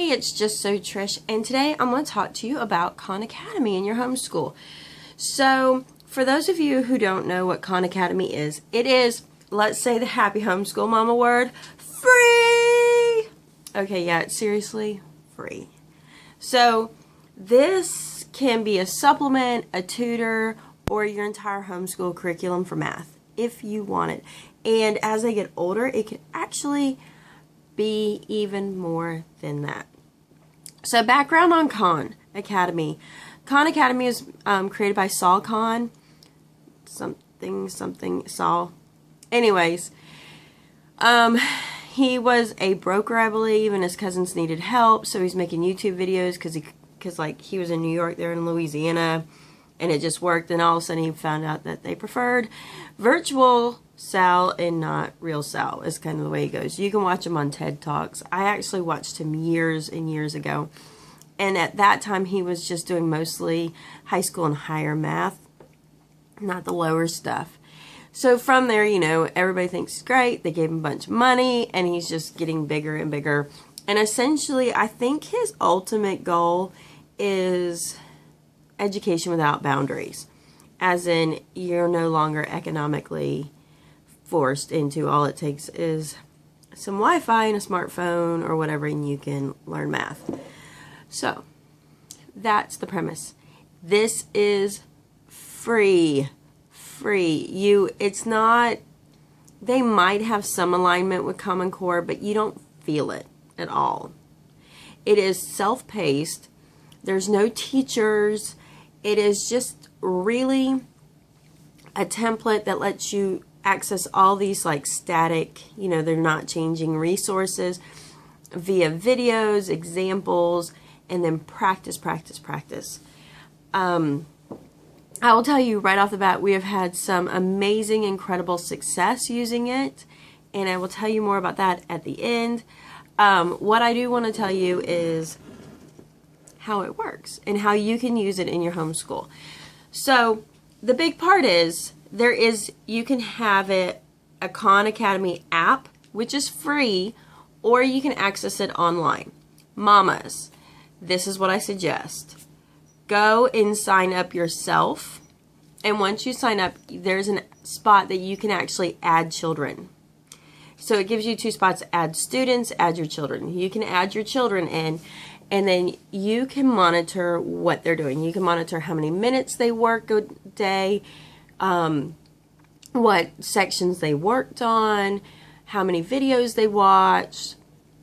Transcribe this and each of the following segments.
It's Just So Trish, and today I'm going to talk to you about Khan Academy in your homeschool. So, for those of you who don't know what Khan Academy is, it is, let's say the happy homeschool mama word, free! Okay, yeah, it's seriously free. So, this can be a supplement, a tutor, or your entire homeschool curriculum for math, if you want it. And as they get older, it can actually be even more than that. So background on Khan Academy. Khan Academy is created by Saul Khan. Something Saul. Anyways, he was a broker, I believe, and his cousins needed help, so he's making YouTube videos because he was in New York, they're in Louisiana, and it just worked. And all of a sudden he found out that they preferred virtual Sal and not real Sal is kind of the way he goes. You can watch him on TED Talks. I actually watched him years and years ago. And at that time, he was just doing mostly high school and higher math, not the lower stuff. So from there, you know, everybody thinks he's great. They gave him a bunch of money, and he's just getting bigger and bigger. And essentially, I think his ultimate goal is education without boundaries. As in, you're no longer economically forced into, all it takes is some Wi-Fi and a smartphone or whatever, and you can learn math. So that's the premise. This is free. It's not, they might have some alignment with Common Core, but you don't feel it at all. It is self-paced. There's no teachers. It is just really a template that lets you access all these static, you know, they're not changing resources via videos, examples, and then practice. I will tell you right off the bat, we have had some amazing, incredible success using it, and I will tell you more about that at the end. What I do want to tell you is how it works and how you can use it in your homeschool. So the big part is you can have a Khan Academy app, which is free, or you can access it online. Mamas, this is what I suggest. Go and sign up yourself, and once you sign up, there's a spot that you can actually add children. So it gives you two spots: add students, add your children. You can add your children in, and then you can monitor what they're doing. You can monitor how many minutes they work a day, what sections they worked on, how many videos they watched,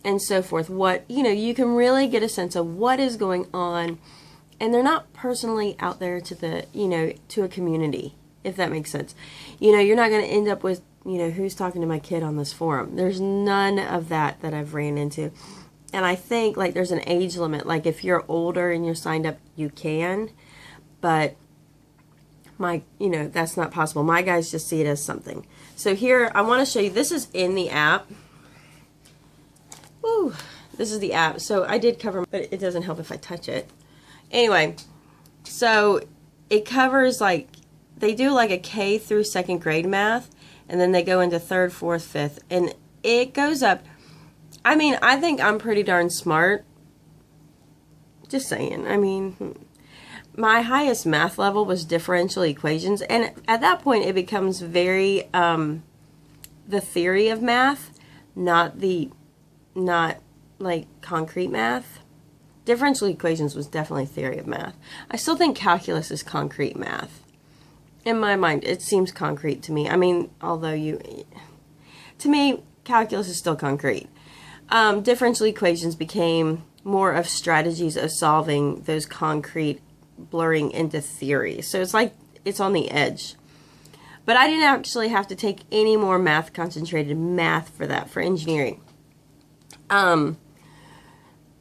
and so forth. You can really get a sense of what is going on, and they're not personally out there to a community, if that makes sense. You're not going to end up with, who's talking to my kid on this forum. There's none of that I've ran into. And I think there's an age limit. If you're older and you're signed up, you can, but that's not possible. My guys just see it as something. So here, I want to show you, this is in the app. Woo, this is the app. So I did cover, but it doesn't help if I touch it. Anyway, so it covers they do a K through second grade math, and then they go into third, fourth, fifth, and it goes up. I mean, I think I'm pretty darn smart. Just saying. I mean, my highest math level was differential equations, and at that point it becomes very the theory of math, not concrete math. Differential equations was definitely theory of math. I still think calculus is concrete math. In my mind, it seems concrete to me. I mean, to me, calculus is still concrete. Differential equations became more of strategies of solving those concrete, blurring into theory. So it's on the edge. But I didn't actually have to take any more concentrated math for that, for engineering.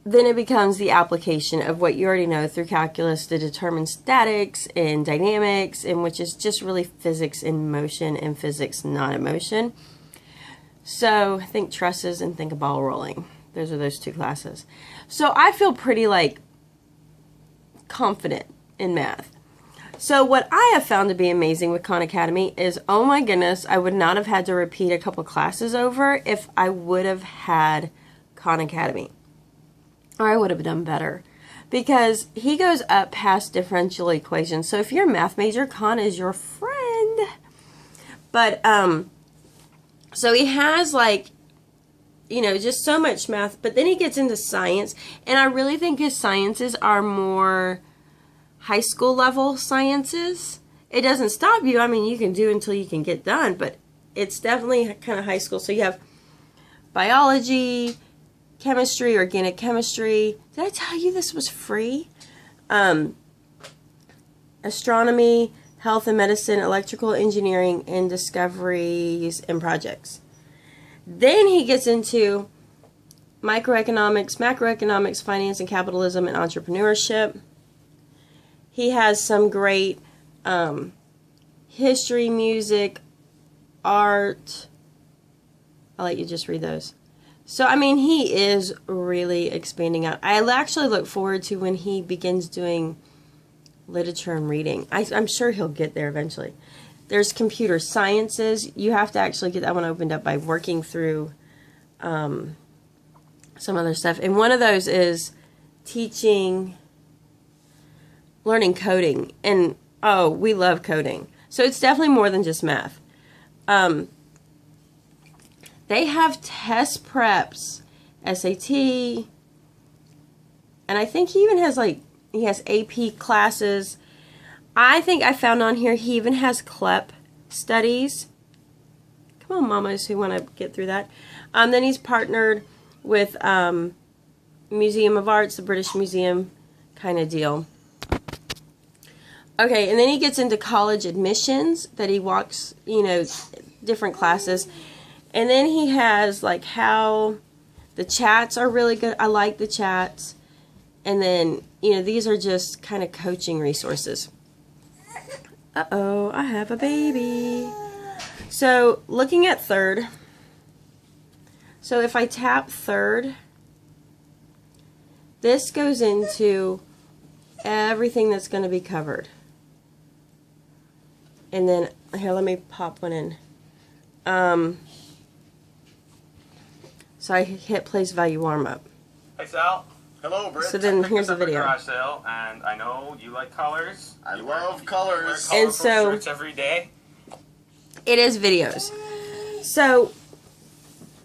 Then it becomes the application of what you already know through calculus to determine statics and dynamics, and which is just really physics in motion and physics not in motion. So think trusses and think a ball rolling. Those are those two classes. So I feel pretty confident in math. So what I have found to be amazing with Khan Academy is, oh my goodness, I would not have had to repeat a couple classes over if I would have had Khan Academy. or I would have done better, because he goes up past differential equations. So if you're a math major, Khan is your friend. But, so he has, like, you know, just so much math, but then he gets into science, and I really think his sciences are more high school level sciences. It doesn't stop you. I mean, you can do until you can get done, but it's definitely kind of high school. So you have biology, chemistry, organic chemistry. Did I tell you this was free? Astronomy, health and medicine, electrical engineering, and discoveries and projects. Then he gets into microeconomics, macroeconomics, finance and capitalism, and entrepreneurship. He has some great history, music, art. I'll let you just read those. So, I mean, he is really expanding out. I actually look forward to when he begins doing literature and reading. I'm sure he'll get there eventually. There's computer sciences. You have to actually get that one opened up by working through some other stuff. And one of those is learning coding. And, oh, we love coding. So it's definitely more than just math. They have test preps, SAT, and I think he even has, like, he has AP classes. I think I found on here he even has CLEP studies. Come on, mamas who want to get through that. Then he's partnered with Museum of Arts, the British Museum kind of deal. Okay, and then he gets into college admissions that he walks, you know, different classes. And then he has, like, how the chats are really good. I like the chats. And then, you know, these are just kind of coaching resources. Uh-oh, I have a baby. So, looking at third. So, if I tap third, this goes into everything that's going to be covered. And then, here, let me pop one in. So I hit place value warm up. Hey Sal. Hello, Britt. So then here's the video. Garage sale, and I know you like colors. I love colors. And so shirts every day. It is videos. So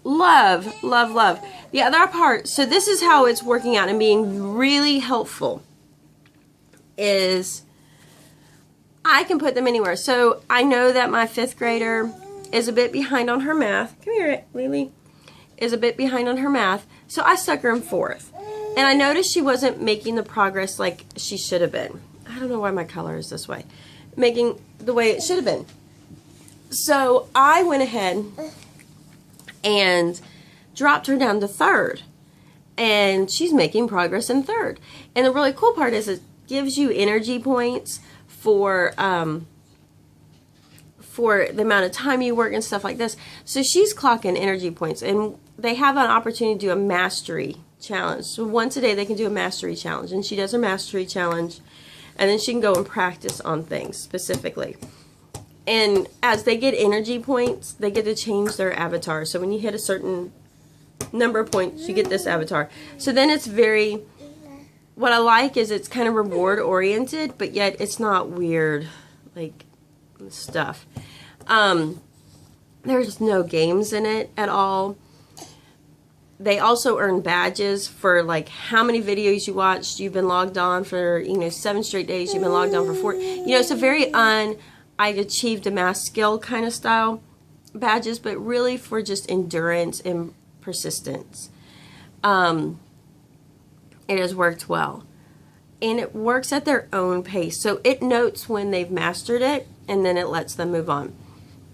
love, love, love. The other part, so this is how it's working out and being really helpful, is I can put them anywhere. So I know that my 5th grader is a bit behind on her math. Come here, Lily. Is a bit behind on her math. So I stuck her in 4th. And I noticed she wasn't making the progress like she should have been. I don't know why my color is this way. Making the way it should have been. So I went ahead and dropped her down to 3rd. And she's making progress in 3rd. And the really cool part is it gives you energy points for the amount of time you work and stuff like this. So she's clocking energy points. And they have an opportunity to do a mastery challenge. So once a day they can do a mastery challenge. And she does her mastery challenge. And then she can go and practice on things specifically. And as they get energy points, they get to change their avatar. So when you hit a certain number of points, you get this avatar. So then it's very, what I like is it's kind of reward oriented, but yet it's not weird like stuff. There's no games in it at all. They also earn badges for like how many videos you watched. You've been logged on for, you know, 7 straight days. You've been logged on for 4. You know, it's a very I achieved a math skill kind of style badges, but really for just endurance and persistence. It has worked well. And it works at their own pace. So it notes when they've mastered it, and then it lets them move on.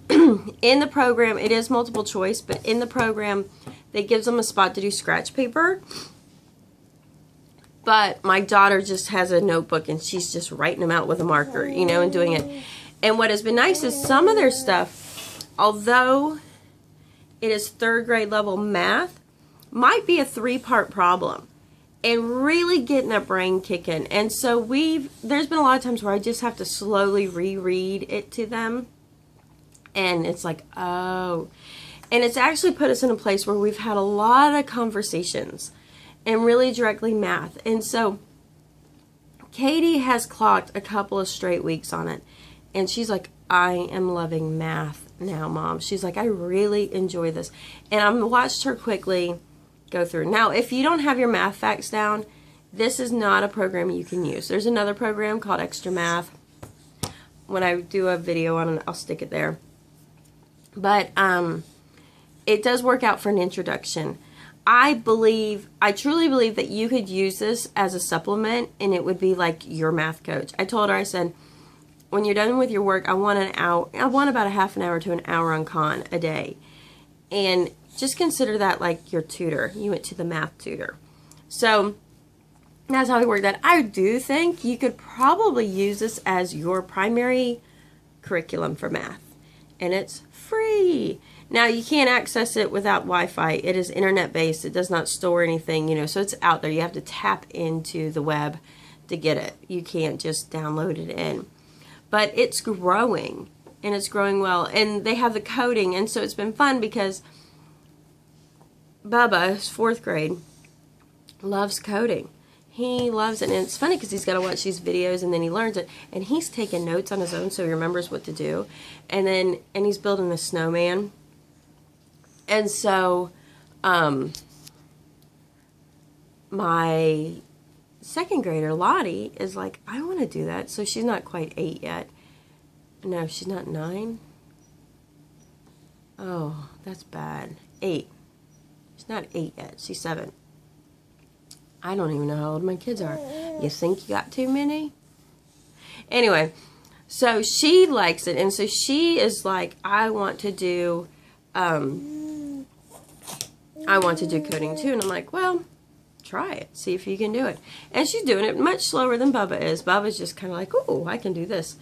In the program, it is multiple choice, but in the program, it gives them a spot to do scratch paper. But my daughter just has a notebook, and she's just writing them out with a marker, you know, and doing it. And what has been nice is some of their stuff, although it is 3rd grade level math, might be a 3-part problem. And really getting that brain kicking. And so there's been a lot of times where I just have to slowly reread it to them. And it's like, oh. And it's actually put us in a place where we've had a lot of conversations. and really directly math. And so Katie has clocked a couple of straight weeks on it. And she's like, I am loving math now, Mom. She's like, I really enjoy this. And I've watched her quickly go through. Now, if you don't have your math facts down, this is not a program you can use. There's another program called Extra Math. When I do a video on it, I'll stick it there. But it does work out for an introduction. I truly believe that you could use this as a supplement, and it would be like your math coach. I told her, I said, when you're done with your work, I want about a half an hour to an hour on Khan a day. And just consider that like your tutor. You went to the math tutor. So that's how we work that. I do think you could probably use this as your primary curriculum for math. And it's free. Now, you can't access it without Wi-Fi. It is internet-based. It does not store anything, you know, so it's out there. You have to tap into the web to get it. You can't just download it in. But it's growing, and it's growing well. And they have the coding, and so it's been fun because Bubba, who's 4th grade, loves coding. He loves it, and it's funny because he's got to watch these videos, and then he learns it, and he's taking notes on his own so he remembers what to do. And he's building a snowman. And so, my 2nd grader, Lottie, is like, I want to do that. So she's not quite 8 yet. No, she's not 9. Oh, that's bad. 8. She's not 8 yet. She's 7. I don't even know how old my kids are. You think you got too many? Anyway, so she likes it. And so she is like, I want to do coding too. And I'm like, well, try it. See if you can do it. And she's doing it much slower than Bubba is. Bubba's just kind of like, oh, I can do this.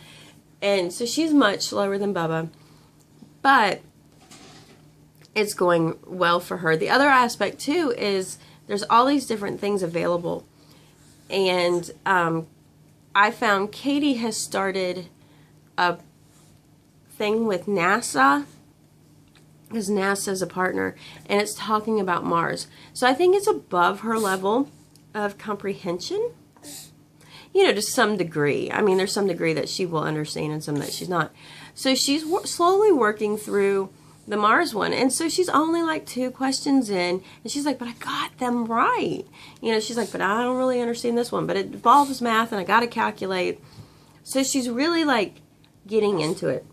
And so she's much slower than Bubba. But it's going well for her. The other aspect too is there's all these different things available. And I found Katie has started a thing with NASA, because NASA is a partner, and it's talking about Mars. So I think it's above her level of comprehension, you know, to some degree. I mean, there's some degree that she will understand and some that she's not. So she's slowly working through the Mars one, and so she's only like 2 questions in, and she's like, but I got them right. You know, she's like, but I don't really understand this one, but it involves math, and I got to calculate. So she's really like getting into it.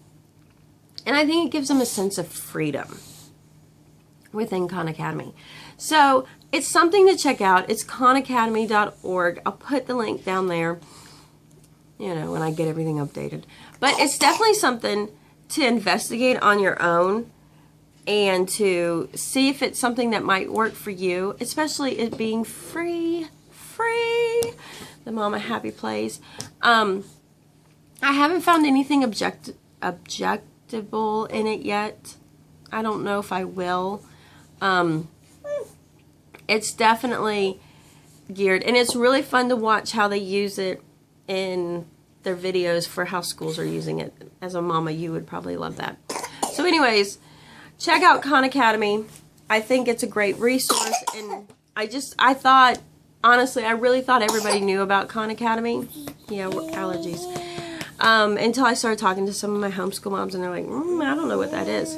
And I think it gives them a sense of freedom within Khan Academy. So it's something to check out. It's khanacademy.org. I'll put the link down there, you know, when I get everything updated. But it's definitely something to investigate on your own and to see if it's something that might work for you, especially it being free. The Mama Happy Plays. I haven't found anything objectable in it yet. I don't know if I will. It's definitely geared, and it's really fun to watch how they use it in their videos for how schools are using it. As a mama, you would probably love that. So anyways, check out Khan Academy. I think it's a great resource, and I thought, honestly, I really thought everybody knew about Khan Academy. Yeah, allergies. Until I started talking to some of my homeschool moms, and they're like, I don't know what that is.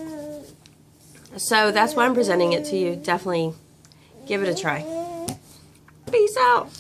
So that's why I'm presenting it to you. Definitely give it a try. Peace out.